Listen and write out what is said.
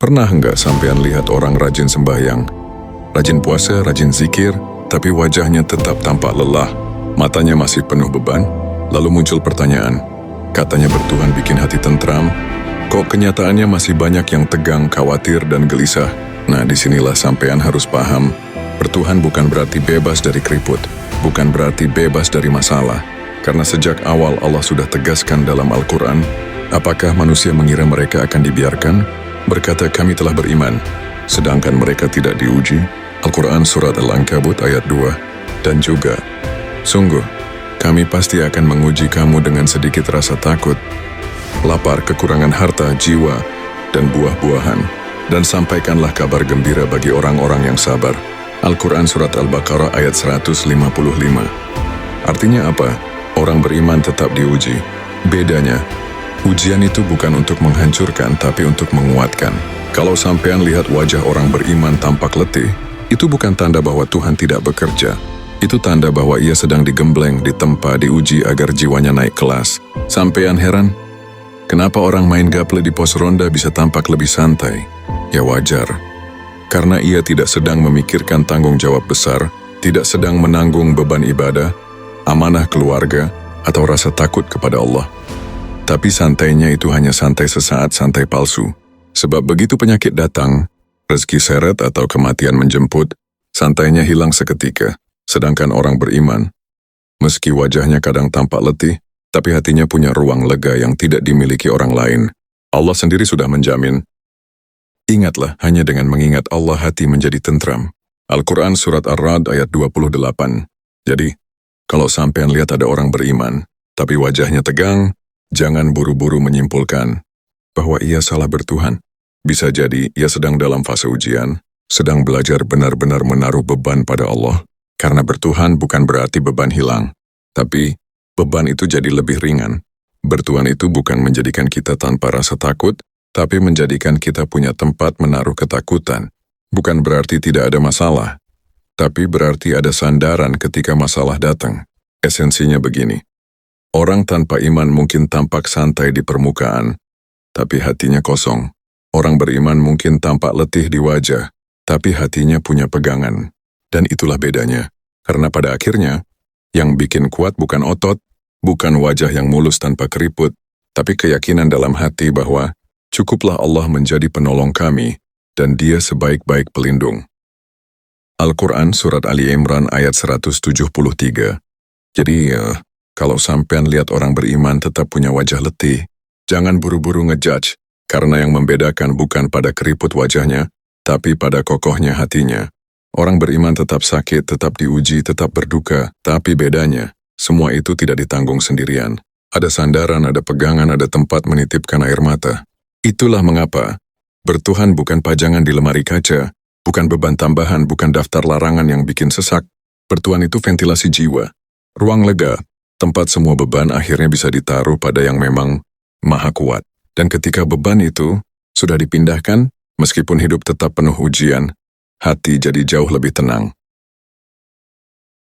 Pernah nggak sampean lihat orang rajin sembahyang, rajin puasa, rajin zikir, tapi wajahnya tetap tampak lelah, matanya masih penuh beban? Lalu muncul pertanyaan, katanya bertuhan bikin hati tentram, kok kenyataannya masih banyak yang tegang, khawatir, dan gelisah? Nah, disinilah sampean harus paham, bertuhan bukan berarti bebas dari keriput, bukan berarti bebas dari masalah. Karena sejak awal Allah sudah tegaskan dalam Al-Quran, apakah manusia mengira mereka akan dibiarkan? Berkata kami telah beriman, sedangkan mereka tidak diuji. Al-Quran Surat Al-Ankabut ayat 2. Dan juga, sungguh, kami pasti akan menguji kamu dengan sedikit rasa takut, lapar, kekurangan harta, jiwa, dan buah-buahan. Dan sampaikanlah kabar gembira bagi orang-orang yang sabar. Al-Quran Surat Al-Baqarah ayat 155. Artinya apa? Orang beriman tetap diuji. Bedanya, ujian itu bukan untuk menghancurkan, tapi untuk menguatkan. Kalau sampean lihat wajah orang beriman tampak letih, itu bukan tanda bahwa Tuhan tidak bekerja. Itu tanda bahwa ia sedang digembleng, ditempa, diuji agar jiwanya naik kelas. Sampean heran? Kenapa orang main gaple di pos ronda bisa tampak lebih santai? Ya wajar. Karena ia tidak sedang memikirkan tanggung jawab besar, tidak sedang menanggung beban ibadah, amanah keluarga, atau rasa takut kepada Allah. Tapi santainya itu hanya santai sesaat, santai palsu. Sebab begitu penyakit datang, rezeki seret atau kematian menjemput, santainya hilang seketika. Sedangkan orang beriman, meski wajahnya kadang tampak letih, tapi hatinya punya ruang lega yang tidak dimiliki orang lain. Allah sendiri sudah menjamin. Ingatlah, hanya dengan mengingat Allah hati menjadi tentram. Al-Quran Surat Ar-Ra'd ayat 28. Jadi, kalau sampean lihat ada orang beriman, tapi wajahnya tegang, jangan buru-buru menyimpulkan bahwa ia salah bertuhan. Bisa jadi ia sedang dalam fase ujian, sedang belajar benar-benar menaruh beban pada Allah. Karena bertuhan bukan berarti beban hilang, tapi beban itu jadi lebih ringan. Bertuhan itu bukan menjadikan kita tanpa rasa takut, tapi menjadikan kita punya tempat menaruh ketakutan. Bukan berarti tidak ada masalah, tapi berarti ada sandaran ketika masalah datang. Esensinya begini. Orang tanpa iman mungkin tampak santai di permukaan, tapi hatinya kosong. Orang beriman mungkin tampak letih di wajah, tapi hatinya punya pegangan. Dan itulah bedanya. Karena pada akhirnya, yang bikin kuat bukan otot, bukan wajah yang mulus tanpa keriput, tapi keyakinan dalam hati bahwa cukuplah Allah menjadi penolong kami, dan Dia sebaik-baik pelindung. Al-Quran Surat Ali Imran ayat 173. Jadi, kalau sampean lihat orang beriman tetap punya wajah letih, jangan buru-buru ngejudge, karena yang membedakan bukan pada keriput wajahnya, tapi pada kokohnya hatinya. Orang beriman tetap sakit, tetap diuji, tetap berduka, tapi bedanya, semua itu tidak ditanggung sendirian. Ada sandaran, ada pegangan, ada tempat menitipkan air mata. Itulah mengapa bertuhan bukan pajangan di lemari kaca, bukan beban tambahan, bukan daftar larangan yang bikin sesak. Bertuhan itu ventilasi jiwa, ruang lega, tempat semua beban akhirnya bisa ditaruh pada yang memang maha kuat. Dan ketika beban itu sudah dipindahkan, meskipun hidup tetap penuh ujian, hati jadi jauh lebih tenang.